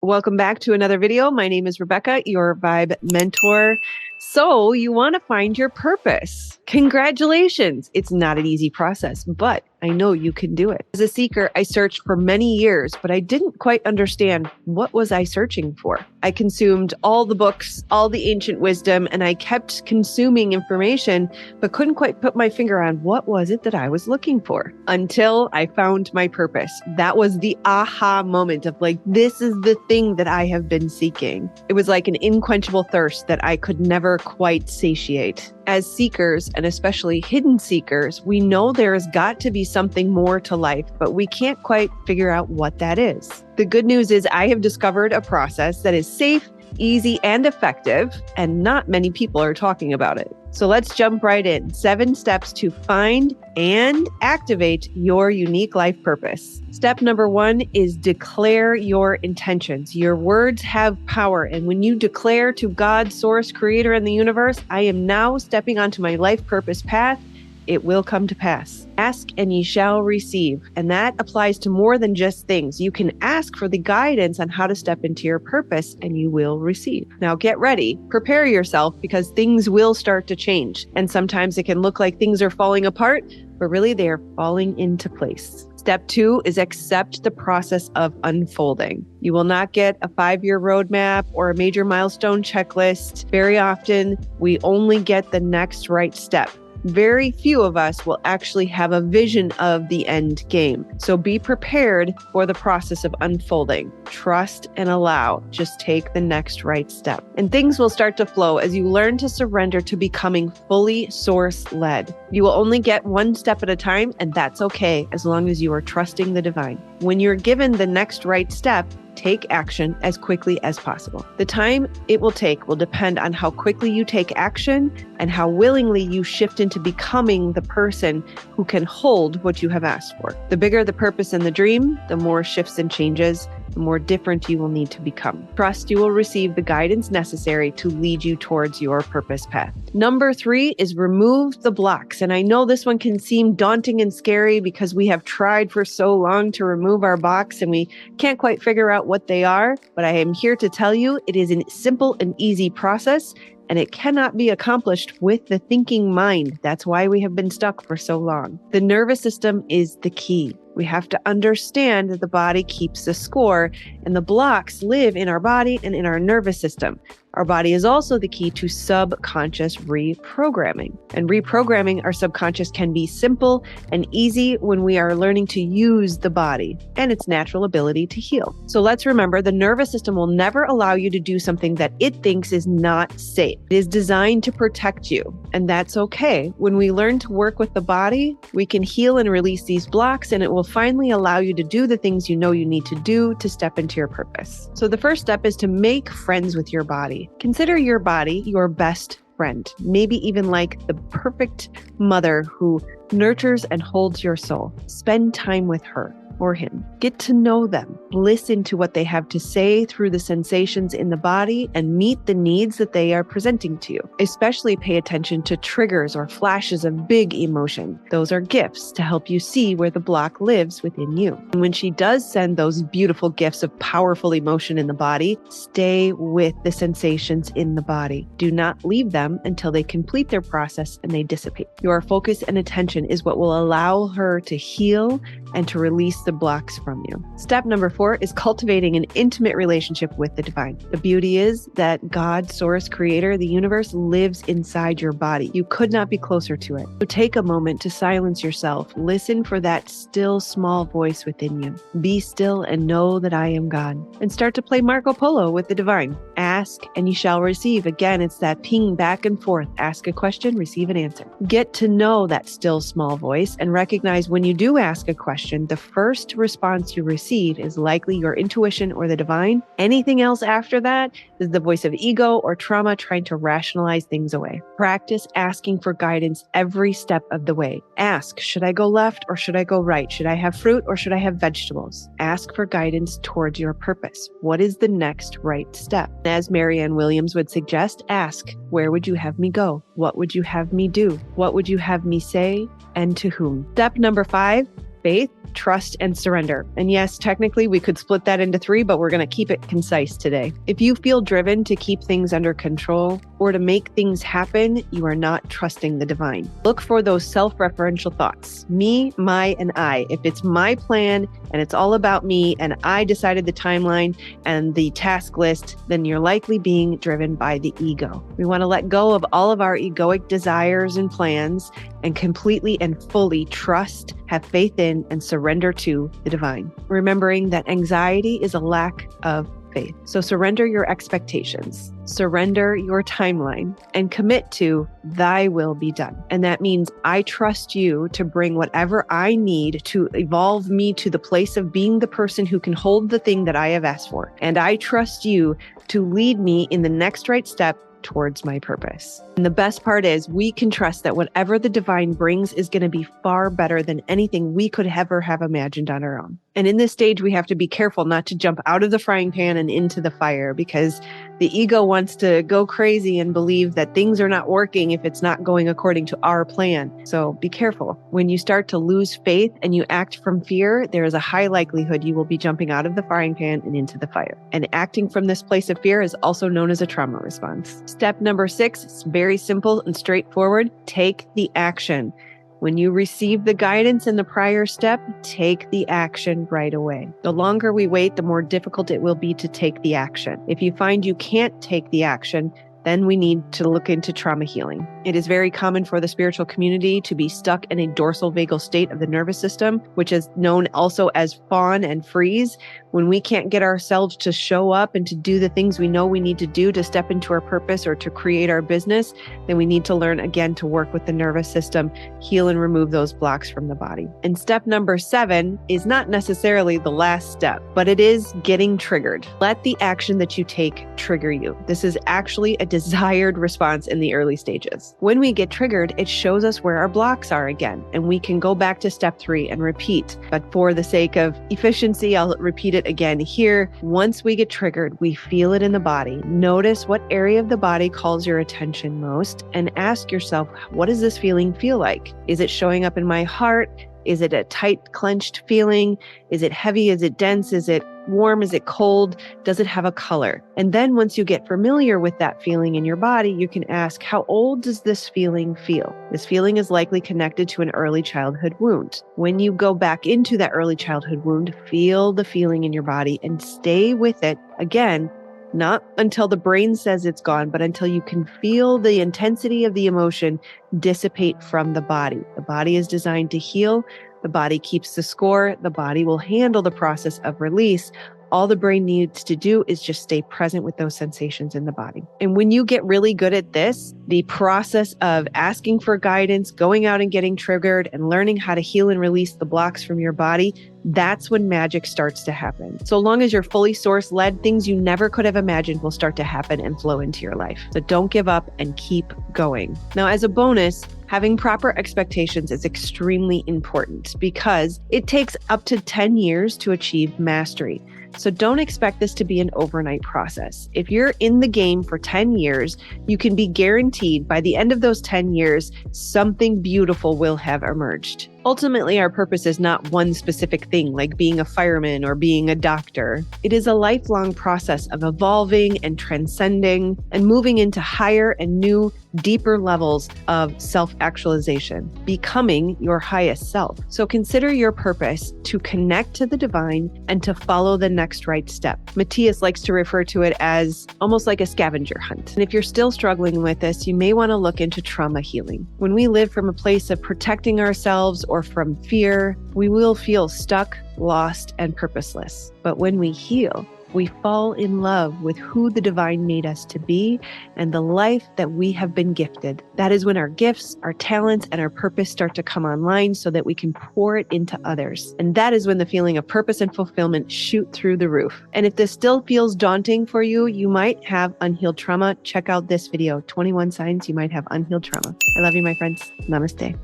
Welcome back to another video. My name is Rebecca, your Vibe Mentor. So you want to find your purpose. Congratulations. It's not an easy process, but I know you can do it. As a seeker, I searched for many years, but I didn't quite understand what was I searching for. I consumed all the books, all the ancient wisdom, and I kept consuming information, but couldn't quite put my finger on what was it that I was looking for until I found my purpose. That was the aha moment of like, this is the thing that I have been seeking. It was like an unquenchable thirst that I could never quite satiate. As seekers, and especially hidden seekers, we know there has got to be something more to life, but we can't quite figure out what that is. The good news is I have discovered a process that is safe, easy, and effective, and not many people are talking about it. So let's jump right in. 7 steps to find and activate your unique life purpose. Step number 1 is declare your intentions. Your words have power. And when you declare to God, source, creator, and the universe, I am now stepping onto my life purpose path, it will come to pass. Ask and ye shall receive. And that applies to more than just things. You can ask for the guidance on how to step into your purpose and you will receive. Now get ready, prepare yourself because things will start to change. And sometimes it can look like things are falling apart, but really they are falling into place. Step 2 is accept the process of unfolding. You will not get a 5-year roadmap or a major milestone checklist. Very often, we only get the next right step. Very few of us will actually have a vision of the end game. So be prepared for the process of unfolding. Trust and allow. Just take the next right step. And things will start to flow as you learn to surrender to becoming fully source-led. You will only get one step at a time, and that's okay as long as you are trusting the divine. When you're given the next right step, take action as quickly as possible. The time it will take will depend on how quickly you take action and how willingly you shift into becoming the person who can hold what you have asked for. The bigger the purpose and the dream, the more shifts and changes, the more different you will need to become. Trust you will receive the guidance necessary to lead you towards your purpose path. Number 3 is remove the blocks. And I know this one can seem daunting and scary because we have tried for so long to remove our blocks and we can't quite figure out what they are. But I am here to tell you it is a simple and easy process, and it cannot be accomplished with the thinking mind. That's why we have been stuck for so long. The nervous system is the key. We have to understand that the body keeps the score, and the blocks live in our body and in our nervous system. Our body is also the key to subconscious reprogramming. And reprogramming our subconscious can be simple and easy when we are learning to use the body and its natural ability to heal. So let's remember, the nervous system will never allow you to do something that it thinks is not safe. It is designed to protect you, and that's okay. When we learn to work with the body, we can heal and release these blocks, and it will finally allow you to do the things you know you need to do to step into your purpose. So the first step is to make friends with your body. Consider your body your best friend, maybe even like the perfect mother who nurtures and holds your soul. Spend time with her or him. Get to know them. Listen to what they have to say through the sensations in the body and meet the needs that they are presenting to you. Especially pay attention to triggers or flashes of big emotion. Those are gifts to help you see where the block lives within you. And when she does send those beautiful gifts of powerful emotion in the body, stay with the sensations in the body. Do not leave them until they complete their process and they dissipate. Your focus and attention is what will allow her to heal and to release the blocks from you. Step number 4 is cultivating an intimate relationship with the divine. The beauty is that God, source, creator, the universe lives inside your body. You could not be closer to it. So take a moment to silence yourself. Listen for that still small voice within you. Be still and know that I am God. And start to play Marco Polo with the divine. Ask and you shall receive. Again, it's that ping back and forth. Ask a question, receive an answer. Get to know that still small voice and recognize when you do ask a question, the first response you receive is likely your intuition or the divine. Anything else after that is the voice of ego or trauma trying to rationalize things away. Practice asking for guidance every step of the way. Ask, should I go left or should I go right? Should I have fruit or should I have vegetables? Ask for guidance towards your purpose. What is the next right step? As Marianne Williams would suggest, ask, where would you have me go? What would you have me do? What would you have me say? And to whom? Step number 5, faith, trust, and surrender. And yes, technically we could split that into 3, but we're going to keep it concise today. If you feel driven to keep things under control or to make things happen, you are not trusting the divine. Look for those self-referential thoughts. Me, my, and I. If it's my plan and it's all about me and I decided the timeline and the task list, then you're likely being driven by the ego. We want to let go of all of our egoic desires and plans and completely and fully trust, have faith in, and surrender to the divine. Remembering that anxiety is a lack of faith. So surrender your expectations, surrender your timeline, and commit to thy will be done. And that means I trust you to bring whatever I need to evolve me to the place of being the person who can hold the thing that I have asked for. And I trust you to lead me in the next right step towards my purpose. And the best part is we can trust that whatever the divine brings is going to be far better than anything we could ever have imagined on our own. And in this stage, we have to be careful not to jump out of the frying pan and into the fire, because the ego wants to go crazy and believe that things are not working if it's not going according to our plan. So be careful. When you start to lose faith and you act from fear, there is a high likelihood you will be jumping out of the frying pan and into the fire. And acting from this place of fear is also known as a trauma response. Step number 6 is very simple and straightforward. Take the action. When you receive the guidance in the prior step, take the action right away. The longer we wait, the more difficult it will be to take the action. If you find you can't take the action, then we need to look into trauma healing. It is very common for the spiritual community to be stuck in a dorsal vagal state of the nervous system, which is known also as fawn and freeze. When we can't get ourselves to show up and to do the things we know we need to do to step into our purpose or to create our business, then we need to learn again to work with the nervous system, heal and remove those blocks from the body. And step number 7 is not necessarily the last step, but it is getting triggered. Let the action that you take trigger you. This is actually a desired response in the early stages. When we get triggered, it shows us where our blocks are again, and we can go back to step 3 and repeat. But for the sake of efficiency, I'll repeat it again here. Once we get triggered, we feel it in the body. Notice what area of the body calls your attention most and ask yourself, what does this feeling feel like? Is it showing up in my heart? Is it a tight, clenched feeling? Is it heavy? Is it dense? Is it warm? Is it cold? Does it have a color? And then once you get familiar with that feeling in your body, you can ask, how old does this feeling feel? This feeling is likely connected to an early childhood wound. When you go back into that early childhood wound, feel the feeling in your body and stay with it again. Not until the brain says it's gone, but until you can feel the intensity of the emotion dissipate from the body. The body is designed to heal. The body keeps the score. The body will handle the process of release. All the brain needs to do is just stay present with those sensations in the body. And when you get really good at this, the process of asking for guidance, going out and getting triggered, and learning how to heal and release the blocks from your body, that's when magic starts to happen. So long as you're fully source-led, things you never could have imagined will start to happen and flow into your life. So don't give up and keep going. Now, as a bonus, having proper expectations is extremely important because it takes up to 10 years to achieve mastery. So don't expect this to be an overnight process. If you're in the game for 10 years, you can be guaranteed by the end of those 10 years, something beautiful will have emerged. Ultimately, our purpose is not one specific thing like being a fireman or being a doctor. It is a lifelong process of evolving and transcending and moving into higher and new, deeper levels of self-actualization, becoming your highest self. So consider your purpose to connect to the divine and to follow the next right step. Matthias likes to refer to it as almost like a scavenger hunt. And if you're still struggling with this, you may want to look into trauma healing. When we live from a place of protecting ourselves or from fear, we will feel stuck, lost, and purposeless. But when we heal, we fall in love with who the divine made us to be and the life that we have been gifted. That is when our gifts, our talents, and our purpose start to come online so that we can pour it into others. And that is when the feeling of purpose and fulfillment shoot through the roof. And if this still feels daunting for you, you might have unhealed trauma. Check out this video, 21 signs you might have unhealed trauma. I love you, my friends. Namaste.